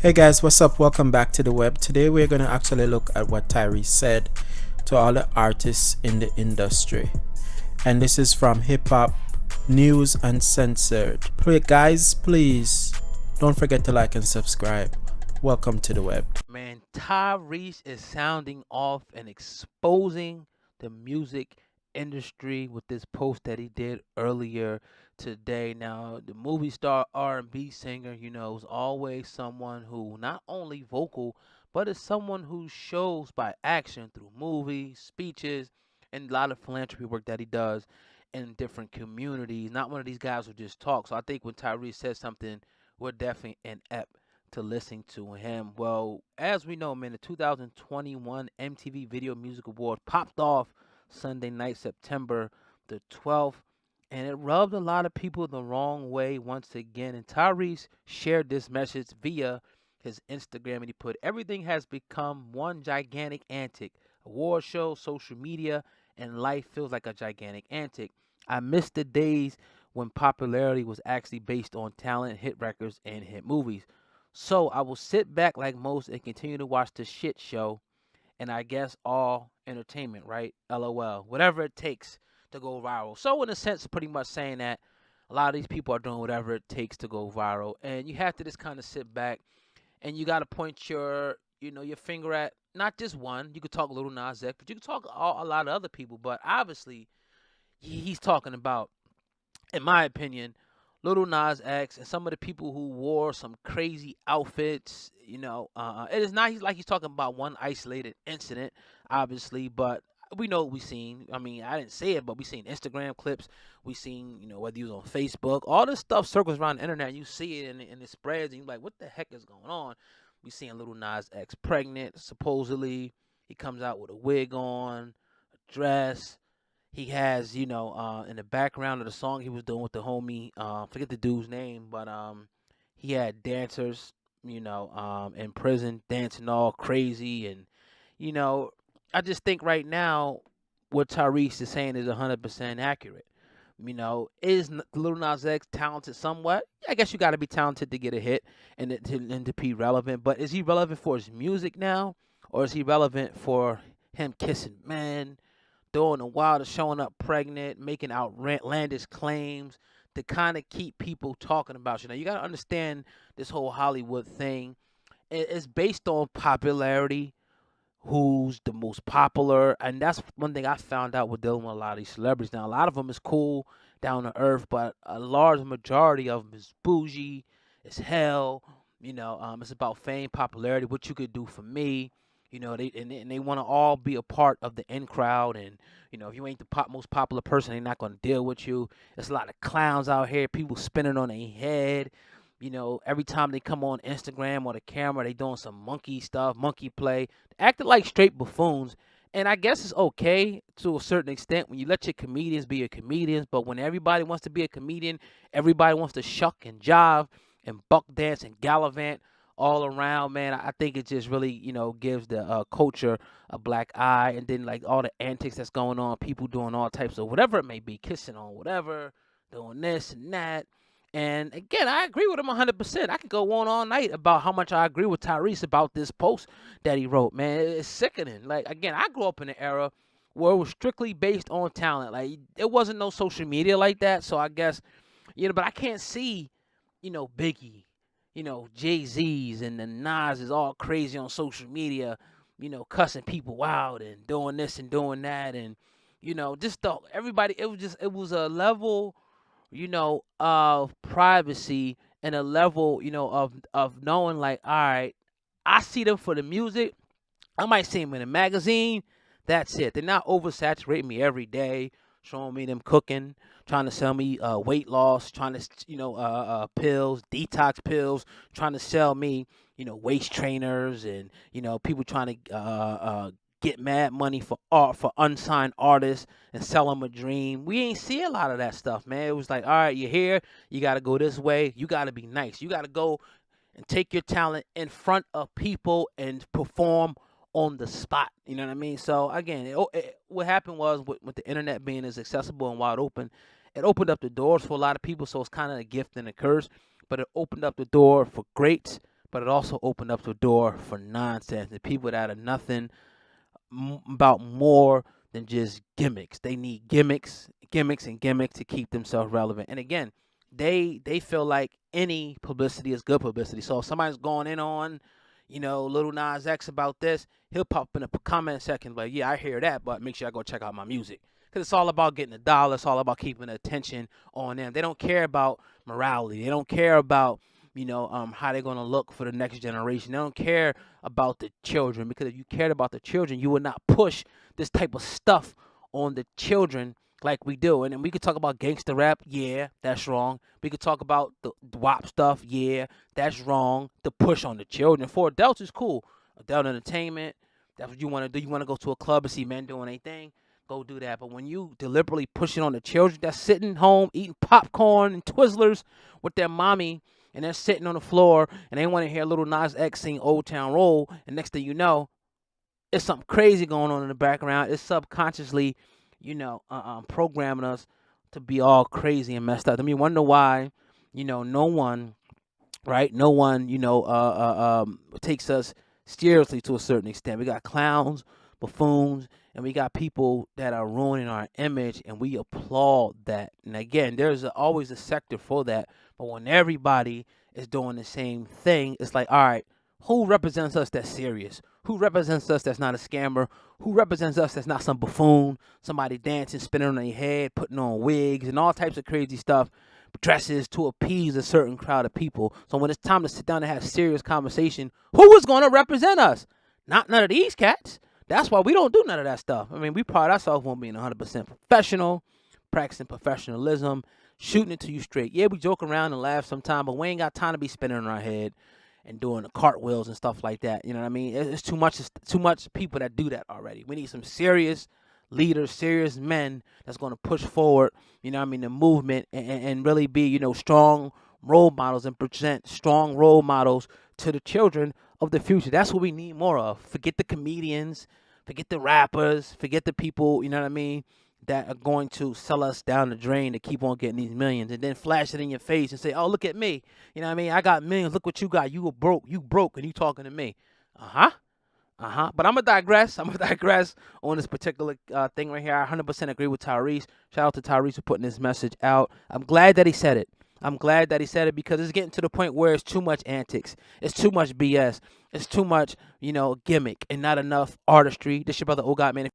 Hey guys, what's up? Welcome back to the web. Today we're going to actually look at what Tyrese said to all the artists in the industry. And this is from Hip Hop News Uncensored. Guys, please don't forget to like and subscribe. Welcome to the web. Man, Tyrese is sounding off and exposing the music industry with this post that he did earlier today. Now, the movie star R&B singer, is always someone who not only vocal, but is someone who shows by action through movies, speeches, and a lot of philanthropy work that he does in different communities. Not one of these guys who just talk. So I think when Tyrese says something, we're definitely inept to listen to him. Well, as we know, man, the 2021 MTV Video Music Awards popped off Sunday night, September the 12th, and it rubbed a lot of people the wrong way once again. And Tyrese shared this message via his Instagram, and he put, "Everything has become one gigantic antic. Award shows, social media, and life feels like a gigantic antic. I miss the days when popularity was actually based on talent, hit records, and hit movies. So I will sit back like most and continue to watch the shit show, and I guess all entertainment, right? LOL. Whatever it takes to go viral." So in a sense, pretty much saying that a lot of these people are doing whatever it takes to go viral, and you have to just kind of sit back and you got to point your finger at not just one. You could talk Little Nas X, but you could talk a lot of other people. But obviously, he's talking about, in my opinion, Little Nas X and some of the people who wore some crazy outfits. It is not he's talking about one isolated incident, obviously, but we know what we seen. I mean, I didn't say it, but we seen Instagram clips. We seen, whether you was on Facebook, all this stuff circles around the internet. And you see it and it spreads, and you're like, what the heck is going on? We seeing Little Nas X pregnant, supposedly. He comes out with a wig on, a dress. He has, in the background of the song he was doing with the homie, forget the dude's name, but he had dancers, in prison dancing all crazy, and you know, I just think right now what Tyrese is saying is 100% accurate. Is Lil Nas X talented somewhat? I guess you got to be talented to get a hit and to be relevant. But is he relevant for his music now, or is he relevant for him kissing men, doing the wildest, showing up pregnant, making outlandish claims to kind of keep people talking about you? Now, you got to understand this whole Hollywood thing. It's based on popularity, who's the most popular, and that's one thing I found out with dealing with a lot of these celebrities. Now, a lot of them is cool, down to earth, but a large majority of them is bougie, it's hell. It's about fame, popularity, what you could do for me. They want to all be a part of the in crowd, and if you ain't the most popular person, they're not going to deal with you. There's a lot of clowns out here, people spinning on their head. Every time they come on Instagram or the camera, they doing some monkey stuff, monkey play, acting like straight buffoons. And I guess it's okay to a certain extent when you let your comedians be your comedians, but when everybody wants to be a comedian, everybody wants to shuck and jive and buck dance and gallivant all around, man. I think it just really, gives the culture a black eye. And then like all the antics that's going on, people doing all types of whatever it may be, kissing on whatever, doing this and that. And again, I agree with him 100%. I could go on all night about how much I agree with Tyrese about this post that he wrote, man. It's sickening. Like, again, I grew up in an era where it was strictly based on talent. Like, it wasn't no social media like that. So I guess, but I can't see, Biggie, Jay-Z's and the Nas is all crazy on social media, cussing people out and doing this and doing that. And, just everybody, it was a level, of privacy and a level, of knowing like, all right, I see them for the music. I might see them in a magazine. That's it. They're not oversaturating me every day, showing me them cooking, trying to sell me weight loss, trying to, pills, detox pills, trying to sell me, waist trainers and, people trying to get mad money for art, for unsigned artists and sell them a dream. We ain't see a lot of that stuff, man. It was like, all right, you're here. You got to go this way. You got to be nice. You got to go and take your talent in front of people and perform on the spot. You know what I mean? So again, what happened was with the internet being as accessible and wide open, it opened up the doors for a lot of people. So it's kind of a gift and a curse, but it opened up the door for greats, but it also opened up the door for nonsense and people that are nothing about more than just gimmicks. They need gimmicks, gimmicks, and gimmicks to keep themselves relevant. And again, they feel like any publicity is good publicity. So if somebody's going in on, Little Nas X about this, he'll pop in a comment section like, yeah, I hear that, but make sure I go check out my music. Because it's all about getting a dollar. It's all about keeping the attention on them. They don't care about morality. They don't care about, how they're going to look for the next generation. They don't care about the children, because if you cared about the children, you would not push this type of stuff on the children like we do. And then we could talk about gangster rap. Yeah, that's wrong. We could talk about the WAP stuff. Yeah, that's wrong. The push on the children. For adults, is cool. Adult entertainment, that's what you want to do. You want to go to a club and see men doing anything, go do that. But when you deliberately push it on the children that's sitting home eating popcorn and Twizzlers with their mommy, and they're sitting on the floor, and they want to hear Little Nas X sing Old Town Road, and next thing you know, it's something crazy going on in the background. It's subconsciously, programming us to be all crazy and messed up. I mean, wonder why, no one, right? No one, takes us seriously to a certain extent. We got clowns, buffoons, and we got people that are ruining our image, and we applaud that. And again, there's always a sector for that. But when everybody is doing the same thing, it's like, all right, who represents us that's serious? Who represents us that's not a scammer? Who represents us that's not some buffoon, somebody dancing, spinning on their head, putting on wigs and all types of crazy stuff, dresses to appease a certain crowd of people. So when it's time to sit down and have serious conversation, who is going to represent us? Not none of these cats. That's why we don't do none of that stuff. I mean, we pride ourselves on being 100% professional, practicing professionalism, shooting it to you straight. Yeah, we joke around and laugh sometimes, but we ain't got time to be spinning on our head and doing the cartwheels and stuff like that. You know what I mean? It's too much. It's too much people that do that already. We need some serious leaders, serious men that's going to push forward, the movement and really be, strong role models and present strong role models to the children of the future. That's what we need more of. Forget the comedians, forget the rappers, forget the people, that are going to sell us down the drain to keep on getting these millions and then flash it in your face and say, oh, look at me. I got millions. Look what you got. You broke, and you talking to me. But I'm going to digress. On this particular thing right here. I 100% agree with Tyrese. Shout out to Tyrese for putting this message out. I'm glad that he said it. Because it's getting to the point where it's too much antics. It's too much BS. It's too much, gimmick and not enough artistry. This your brother O God, man.